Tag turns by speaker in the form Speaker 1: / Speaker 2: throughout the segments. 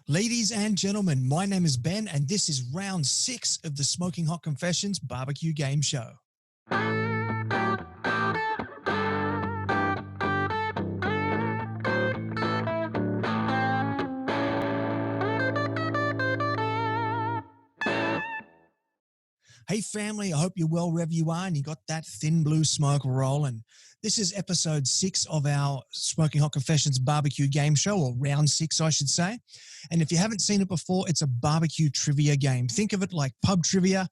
Speaker 1: Ladies and gentlemen, my name is Ben, and this is round 6 of the Smoking Hot Confessions Barbecue Game Show. Hey family, I hope you're well wherever you are and you got that thin blue smoke rolling. This is episode 6 of our Smoking Hot Confessions Barbecue Game Show, or round 6, I should say. And if you haven't seen it before, it's a barbecue trivia game. Think of it like pub trivia.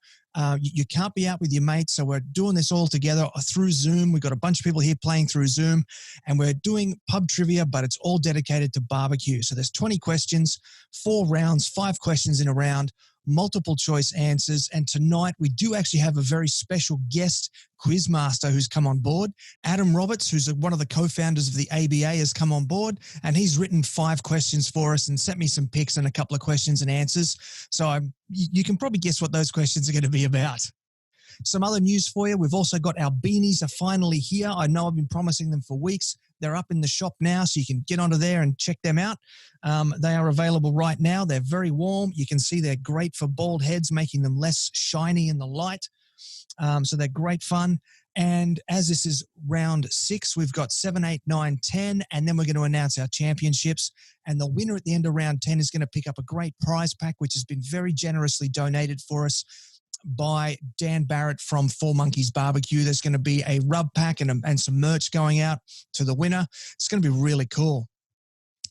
Speaker 1: You can't be out with your mates, so we're doing this all together through Zoom. We've got a bunch of people here playing through Zoom, and we're doing pub trivia, but it's all dedicated to barbecue. So there's 20 questions, 4 rounds, 5 questions in a round, multiple choice answers. And tonight we do actually have a very special guest, Quizmaster, who's come on board. Adam Roberts, who's one of the co-founders of the ABA, has come on board, and he's written 5 questions for us and sent me some picks and a couple of questions and answers. So you can probably guess what those questions are going to be about. Some other news for you. We've also got our beanies are finally here. I know I've been promising them for weeks. They're up in the shop now, so you can get onto there and check them out. They are available right now. They're very warm. You can see they're great for bald heads, making them less shiny in the light. So they're great fun. And as this is round 6, we've got 7, 8, 9, 10, and then we're going to announce our championships. And the winner at the end of round 10 is going to pick up a great prize pack, which has been very generously donated for us by Dan Barrett from Four Monkeys Barbecue. There's going to be a rub pack and some merch going out to the winner. It's going to be really cool.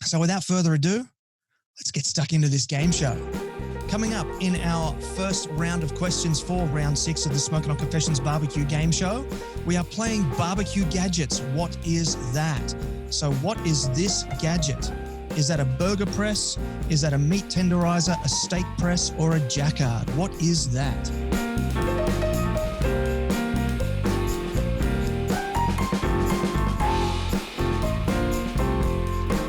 Speaker 1: So without further ado, let's get stuck into this game show. Coming up in our first round of questions for round 6 of the Smoking Hot Confessions Barbecue Game Show, we are playing BBQ Gadgets. What is that? So what is this gadget? Is that a burger press? Is that a meat tenderizer, a steak press, or a jacquard? What is that?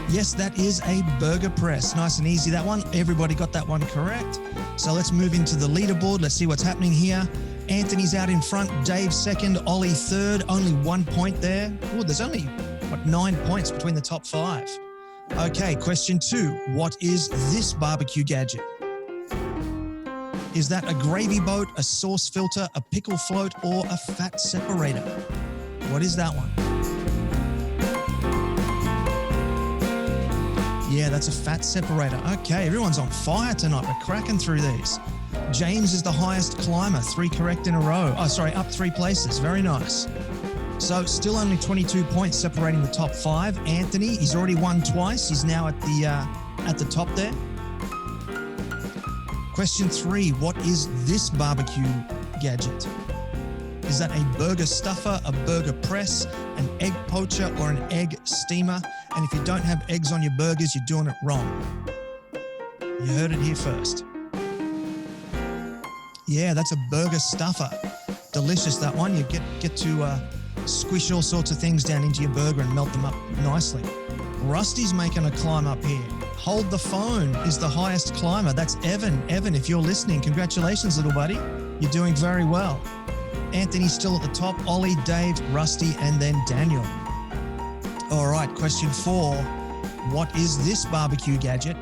Speaker 1: Yes, that is a burger press. Nice and easy, that one. Everybody got that one correct. So let's move into the leaderboard. Let's see what's happening here. Anthony's out in front, Dave second, Ollie third. Only 1 point there. Oh, there's only, 9 points between the top 5. Okay, question 2. What is this barbecue gadget? Is that a gravy boat, a sauce filter, a pickle float, or a fat separator? What is that one? Yeah, that's a fat separator. Okay, everyone's on fire tonight. We're cracking through these. James is the highest climber, 3 correct in a row. Oh, sorry, up 3 places. Very nice. So still only 22 points separating the top 5. Anthony, he's already won twice. He's now at the top there. Question 3, what is this barbecue gadget? Is that a burger stuffer, a burger press, an egg poacher, or an egg steamer? And if you don't have eggs on your burgers, you're doing it wrong. You heard it here first. Yeah, that's a burger stuffer. Delicious, that one. You get to squish all sorts of things down into your burger and melt them up nicely. Rusty's making a climb up here. Hold the Phone is the highest climber. That's Evan. Evan, if you're listening, congratulations, little buddy. You're doing very well. Anthony's still at the top. Ollie, Dave, Rusty, and then Daniel. All right, question 4. What is this barbecue gadget?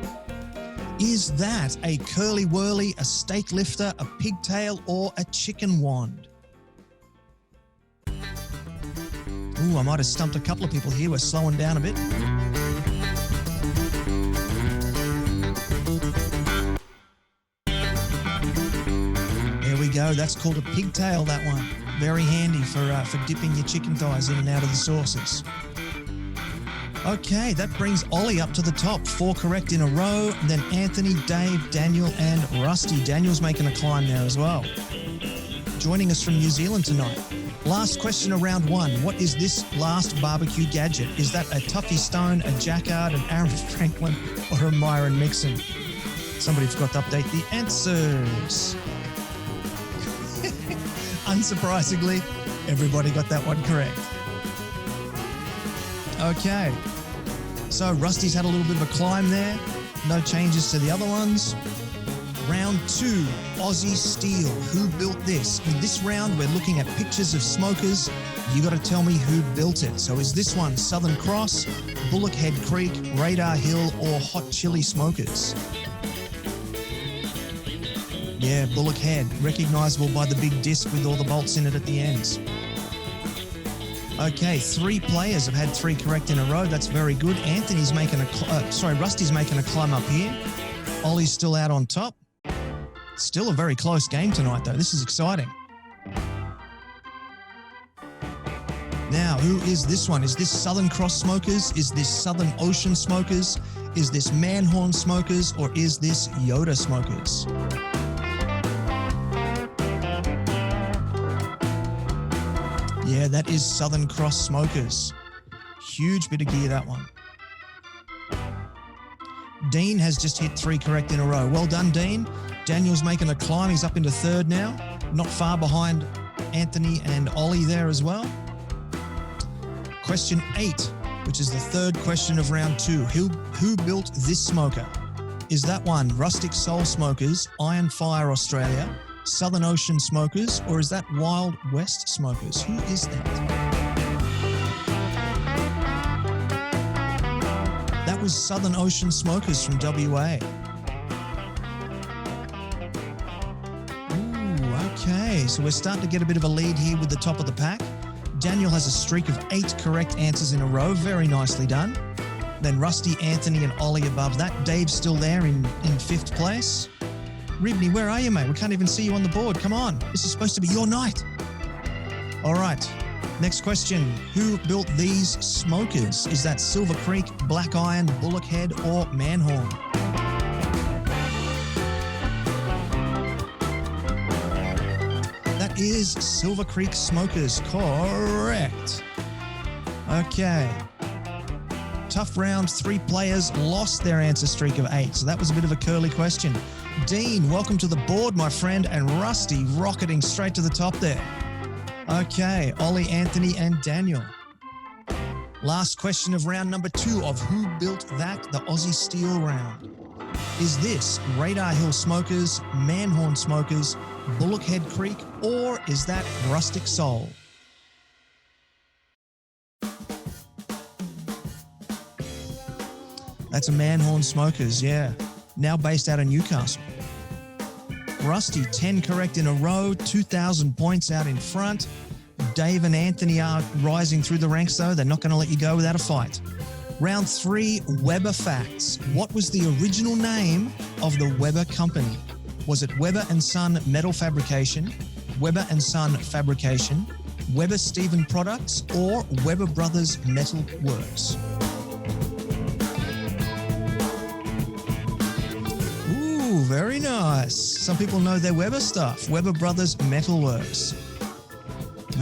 Speaker 1: Is that a curly whirly, a steak lifter, a pigtail, or a chicken wand? Ooh, I might have stumped a couple of people here. We're slowing down a bit. There we go. That's called a pigtail, that one. Very handy for dipping your chicken thighs in and out of the sauces. Okay, that brings Ollie up to the top. 4 correct in a row. And then Anthony, Dave, Daniel, and Rusty. Daniel's making a climb there as well. Joining us from New Zealand tonight. Last question of round 1. What is this last barbecue gadget? Is that a Tuffy Stone, a Jacquard, an Aaron Franklin, or a Myron Mixon? Somebody forgot to update the answers. Unsurprisingly, everybody got that one correct. Okay. So Rusty's had a little bit of a climb there. No changes to the other ones. Round 2, Aussie Steel. Who built this? In this round, we're looking at pictures of smokers. You got to tell me who built it. So is this one Southern Cross, Bullock Head Creek, Radar Hill, or Hot Chili Smokers? Yeah, Bullock Head, recognizable by the big disc with all the bolts in it at the ends. Okay, 3 players have had 3 correct in a row. That's very good. Rusty's making a climb up here. Ollie's still out on top. Still a very close game tonight, though. This is exciting. Now, who is this one? Is this Southern Cross Smokers? Is this Southern Ocean Smokers? Is this Manhorn Smokers? Or is this Yoda Smokers? Yeah, that is Southern Cross Smokers. Huge bit of gear, that one. Dean has just hit 3 correct in a row. Well done, Dean. Daniel's making a climb. He's up into 3rd now. Not far behind Anthony and Ollie there as well. Question 8, which is the 3rd question of round 2. Who built this smoker? Is that one Rustic Soul Smokers, Iron Fire Australia, Southern Ocean Smokers, or is that Wild West Smokers? Who is that? That was Southern Ocean Smokers from WA. Ooh, okay. So we're starting to get a bit of a lead here with the top of the pack. Daniel has a streak of 8 correct answers in a row. Very nicely done. Then Rusty, Anthony, and Ollie above that. Dave's still there in 5th place. Ribney, where are you, mate? We can't even see you on the board. Come on. This is supposed to be your night. All right. Next question. Who built these smokers? Is that Silver Creek, Black Iron, Bullock Head, or Manhorn? That is Silver Creek Smokers. Correct. Okay. Tough round. 3 players lost their answer streak of 8. So that was a bit of a curly question. Dean, welcome to the board, my friend, and Rusty rocketing straight to the top there. Okay, Ollie, Anthony, and Daniel. Last question of round number 2 of who built that, the Aussie Steel round. Is this Radar Hill Smokers, Manhorn Smokers, Bullock Head Creek, or is that Rustic Soul? That's a Manhorn Smokers, yeah. Now based out of Newcastle. Rusty, 10 correct in a row, 2,000 points out in front. Dave and Anthony are rising through the ranks, though. They're not going to let you go without a fight. Round 3, Weber Facts. What was the original name of the Weber company? Was it Weber & Son Metal Fabrication, Weber & Son Fabrication, Weber Stephen Products, or Weber Brothers Metal Works? Very nice. Some people know their Weber stuff. Weber Brothers Metalworks.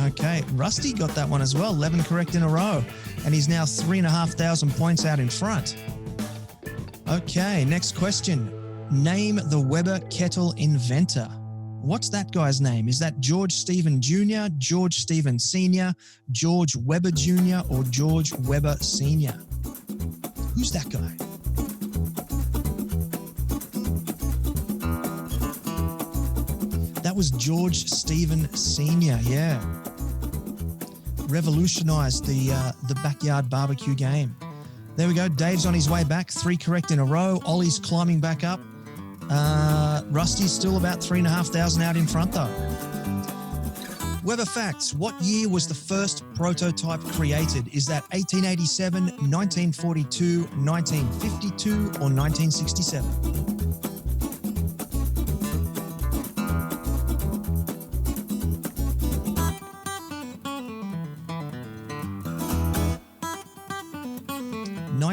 Speaker 1: Okay, Rusty got that one as well. 11 correct in a row. And he's now 3,500 points out in front. Okay, next question. Name the Weber kettle inventor. What's that guy's name? Is that George Stephen Jr., George Stephen Sr., George Weber Jr., or George Weber Sr.? Who's that guy? That was George Stephen Sr., yeah. Revolutionized the backyard barbecue game. There we go. Dave's on his way back. 3 correct in a row. Ollie's climbing back up. Rusty's still about 3,500 out in front, though. Weber Facts. What year was the first prototype created? Is that 1887, 1942, 1952, or 1967?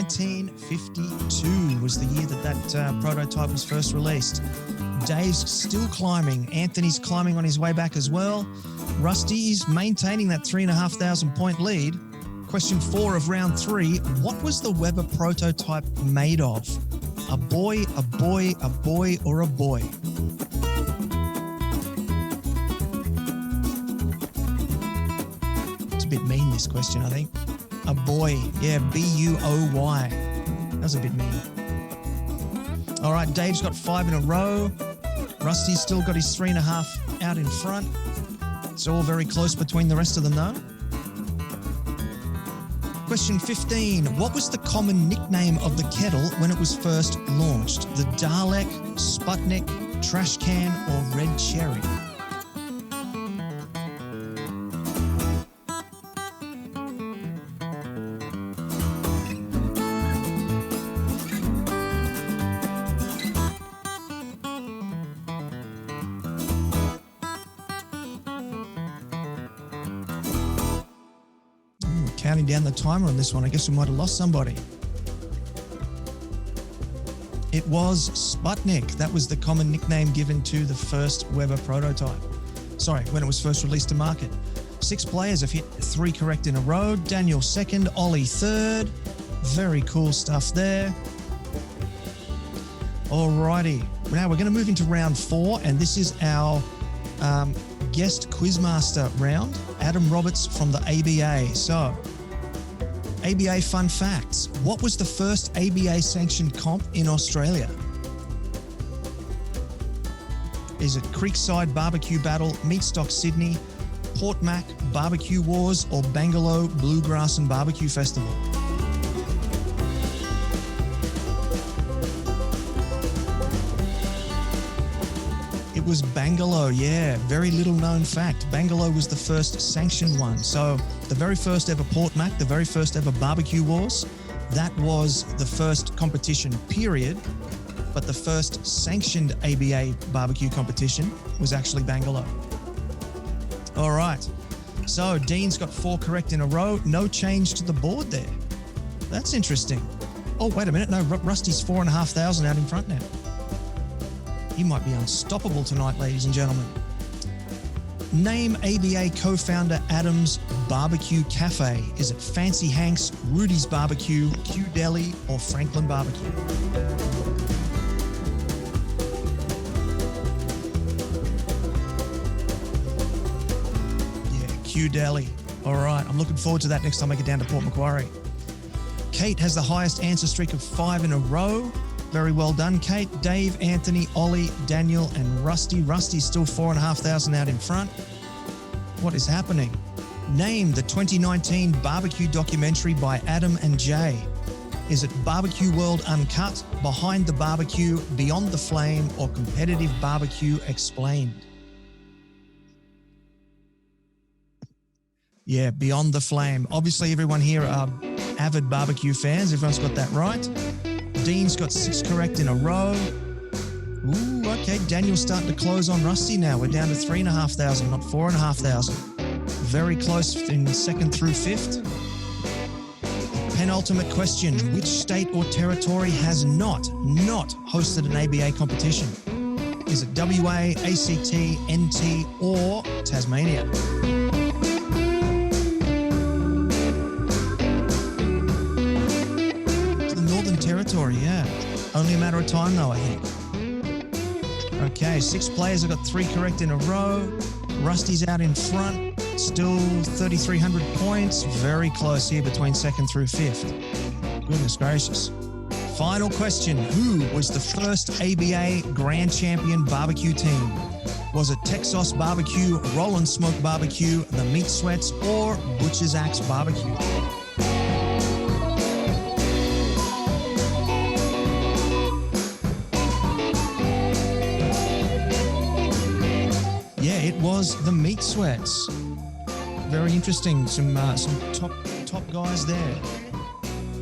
Speaker 1: '52 was the year that prototype was first released. Dave's still climbing. Anthony's climbing on his way back as well. Rusty is maintaining that 3,500 point lead. Question 4 of round 3. What was the Weber prototype made of? A boy, a boy, a boy, or a boy? It's a bit mean, this question, I think. A boy. Yeah, B-U-O-Y. That was a bit mean. All right, Dave's got 5 in a row. Rusty's still got his 3.5 out in front. It's all very close between the rest of them, though. Question 15. What was the common nickname of the kettle when it was first launched? The Dalek, Sputnik, Trash Can, or Red Cherry? Counting down the timer on this one. I guess we might have lost somebody. It was Sputnik. That was the common nickname given to the first Weber prototype. Sorry, when it was first released to market. 6 players have hit 3 correct in a row. Daniel second, Ollie third. Very cool stuff there. Alrighty. Now we're going to move into round 4, and this is our guest quizmaster round. Adam Roberts from the ABA. So, ABA fun facts. What was the first ABA sanctioned comp in Australia? Is it Creekside Barbecue Battle, Meatstock Sydney, Port Mac Barbecue Wars, or Bangalore Bluegrass and Barbecue Festival? It was Bangalore, yeah. Very little known fact. Bangalore was the first sanctioned one. So the very first ever Port Mac, the very first ever Barbecue Wars, that was the first competition, period. But the first sanctioned ABA barbecue competition was actually Bangalore. All right. So Dean's got 4 correct in a row. No change to the board there. That's interesting. Oh, wait a minute. No, Rusty's 4,500 out in front now. He might be unstoppable tonight, ladies and gentlemen. Name ABA co-founder Adam's Barbecue Cafe. Is it Fancy Hank's, Rudy's Barbecue, Q Deli, or Franklin Barbecue? Yeah, Q Deli. All right, I'm looking forward to that next time I get down to Port Macquarie. Kate has the highest answer streak of 5 in a row. Very well done, Kate. Dave, Anthony, Ollie, Daniel, and Rusty. Rusty's still 4,500 out in front. What is happening? Name the 2019 barbecue documentary by Adam and Jay. Is it Barbecue World Uncut, Behind the Barbecue, Beyond the Flame, or Competitive Barbecue Explained? Yeah, Beyond the Flame. Obviously, everyone here are avid barbecue fans. Everyone's got that right. Dean's got 6 correct in a row. Ooh, okay. Daniel's starting to close on Rusty now. We're down to 3,500, not 4,500. Very close in 2nd through 5th. Penultimate question. Which state or territory has not hosted an ABA competition? Is it WA, ACT, NT, or Tasmania? Territory, yeah. Only a matter of time, though, I think. Okay, 6 players have got 3 correct in a row. Rusty's out in front. Still 3,300 points. Very close here between 2nd through 5th. Goodness gracious. Final question. Who was the first ABA Grand Champion barbecue team? Was it Texas Barbecue, Roll & Smoke Barbecue, the Meat Sweats, or Butcher's Axe Barbecue? It was the Meat Sweats. Very interesting. Some top guys there.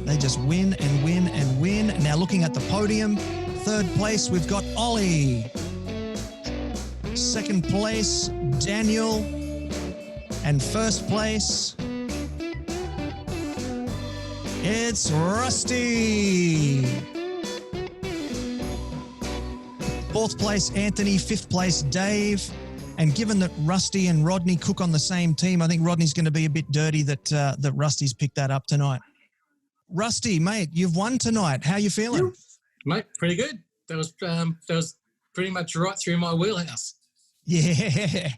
Speaker 1: They just win and win and win. Now looking at the podium, 3rd place we've got Ollie. 2nd place Daniel, and 1st place it's Rusty. 4th place Anthony, 5th place Dave. And given that Rusty and Rodney cook on the same team, I think Rodney's going to be a bit dirty that Rusty's picked that up tonight. Rusty, mate, you've won tonight. How you feeling?
Speaker 2: Mate, pretty good. That was pretty much right through my wheelhouse.
Speaker 1: Yeah.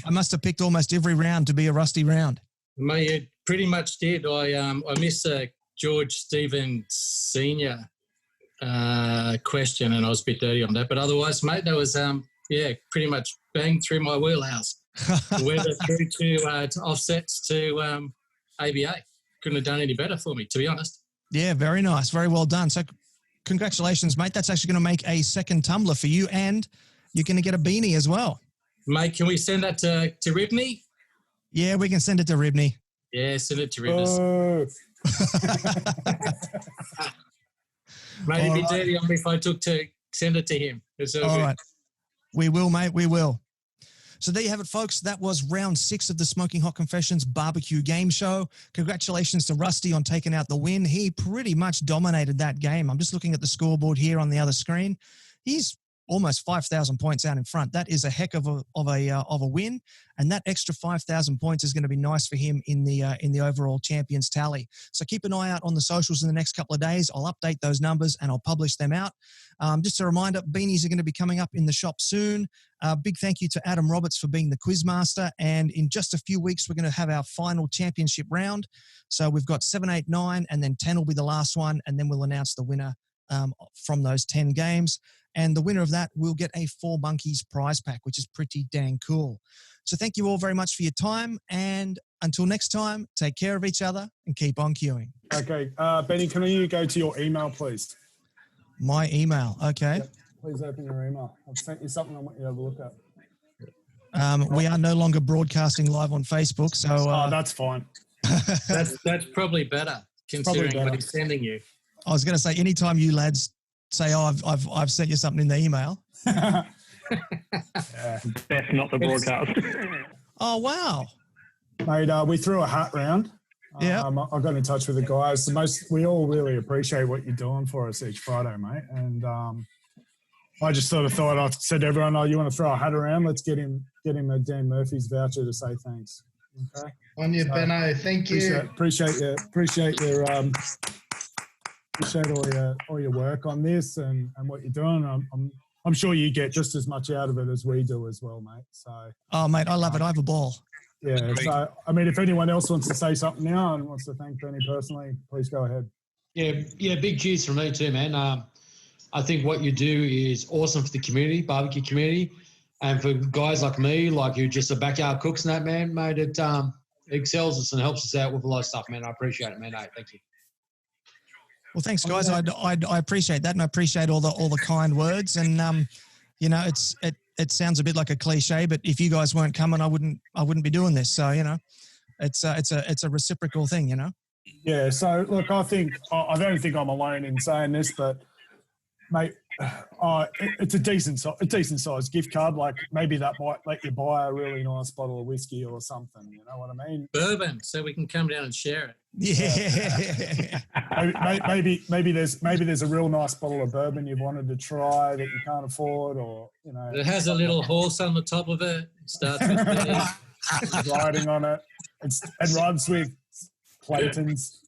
Speaker 1: I must have picked almost every round to be a Rusty round.
Speaker 2: Mate, it pretty much did. I missed a George Stephen Senior question, and I was a bit dirty on that. But otherwise, mate, that was pretty much bang through my wheelhouse. Whether through to offsets to ABA. Couldn't have done any better for me, to be honest.
Speaker 1: Yeah, very nice. Very well done. So congratulations, mate. That's actually going to make a second tumbler for you, and you're going to get a beanie as well.
Speaker 2: Mate, can we send that to Ribney?
Speaker 1: Yeah, we can send it to Ribney.
Speaker 2: Yeah, send it to Ribney. Mate, it'd be dirty on me if I took to send it to him. It's all good.
Speaker 1: Right. We will, mate. We will. So there you have it, folks. That was round 6 of the Smoking Hot Confessions barbecue game show. Congratulations to Rusty on taking out the win. He pretty much dominated that game. I'm just looking at the scoreboard here on the other screen. He's almost 5,000 points out in front. That is a heck of a win, and that extra 5,000 points is going to be nice for him in the overall champions tally. So keep an eye out on the socials in the next couple of days. I'll update those numbers and I'll publish them out. Just a reminder, beanies are going to be coming up in the shop soon. Big thank you to Adam Roberts for being the Quizmaster, and in just a few weeks we're going to have our final championship round. So we've got 7, 8, 9, and then 10 will be the last one, and then we'll announce the winner from those 10 games. And the winner of that will get a 4 Monkeys prize pack, which is pretty dang cool. So thank you all very much for your time. And until next time, take care of each other and keep on queuing.
Speaker 3: Okay. Benny, can you go to your email, please?
Speaker 1: My email. Okay.
Speaker 3: Yep. Please open your email. I've sent you something I want you to have a look at.
Speaker 1: We are no longer broadcasting live on Facebook. So
Speaker 3: that's fine.
Speaker 2: That's probably better, considering what he's sending you.
Speaker 1: I was going to say, anytime you lads say, "Oh, I've sent you something in the email."
Speaker 3: Yeah.
Speaker 4: Best not to broadcast.
Speaker 1: Oh wow,
Speaker 3: mate! We threw a hat round.
Speaker 1: Yeah,
Speaker 3: I got in touch with the guys. We all really appreciate what you're doing for us each Friday, mate. And I just sort of thought, I said to everyone, "Oh, you want to throw a hat around? Let's get him a Dan Murphy's voucher to say thanks." Okay.
Speaker 5: On you, Benno. Thank you.
Speaker 3: Appreciate all your work on this and what you're doing. I'm sure you get just as much out of it as we do as well, mate. So.
Speaker 1: Oh, mate, I love it. I have a ball.
Speaker 3: Yeah. So, I mean, if anyone else wants to say something now and wants to thank Benny personally, please go ahead.
Speaker 5: Yeah. Big cheers from me too, man. I think what you do is awesome for the community, barbecue community, and for guys like me, like who just are backyard cooks and that, man, mate. It excels us and helps us out with a lot of stuff, man. I appreciate it, man. Hey, thank you.
Speaker 1: Well, thanks, guys. I appreciate that, and I appreciate all the kind words. And you know, it sounds a bit like a cliche, but if you guys weren't coming, I wouldn't be doing this. So you know, it's a reciprocal thing, you know.
Speaker 3: Yeah. So look, I don't think I'm alone in saying this, but mate, it's a decent sized gift card. Like maybe that might let you buy a really nice bottle of whiskey or something. You know what I mean?
Speaker 2: Bourbon, so we can come down and share it.
Speaker 1: Yeah.
Speaker 3: maybe there's a real nice bottle of bourbon you've wanted to try that you can't afford, or you know.
Speaker 2: It has a little horse on the top of it. It starts with
Speaker 3: riding on it. It rhymes with Clayton's.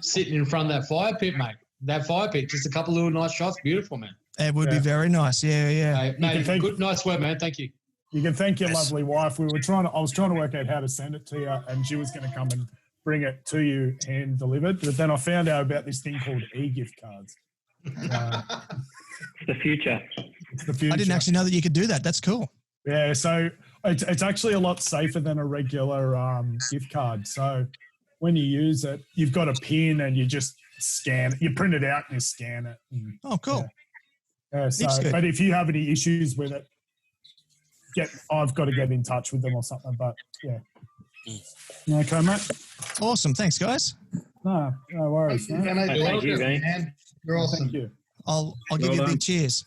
Speaker 5: Sitting in front of that fire pit, mate. That fire pit, just a couple of little nice shots. Beautiful, man.
Speaker 1: It would be very nice. Yeah.
Speaker 5: Mate, good, nice work, man. Thank you.
Speaker 3: You can thank your lovely wife. I was trying to work out how to send it to you, and she was going to come and bring it to you hand delivered. But then I found out about this thing called e-gift cards.
Speaker 4: It's the future.
Speaker 3: It's the future.
Speaker 1: I didn't actually know that you could do that. That's cool.
Speaker 3: Yeah, so it's actually a lot safer than a regular gift card. So when you use it, you've got a PIN and you just scan it. You print it out and you scan it. And,
Speaker 1: oh, cool.
Speaker 3: Yeah. But if you have any issues with it, I've got to get in touch with them or something. But yeah. Okay, mate.
Speaker 1: Awesome. Thanks, guys.
Speaker 3: No worries.
Speaker 4: Thank you, man.
Speaker 5: You're awesome.
Speaker 3: Thank you.
Speaker 1: I'll give you a big cheers.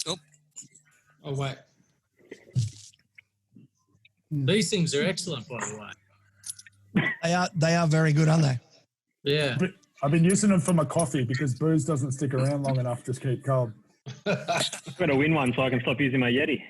Speaker 5: Oh, wait.
Speaker 2: These things are excellent, by the way.
Speaker 1: They are very good, aren't they?
Speaker 2: Yeah.
Speaker 3: I've been using them for my coffee because booze doesn't stick around long enough to keep cold.
Speaker 4: I've got to win one so I can stop using my Yeti.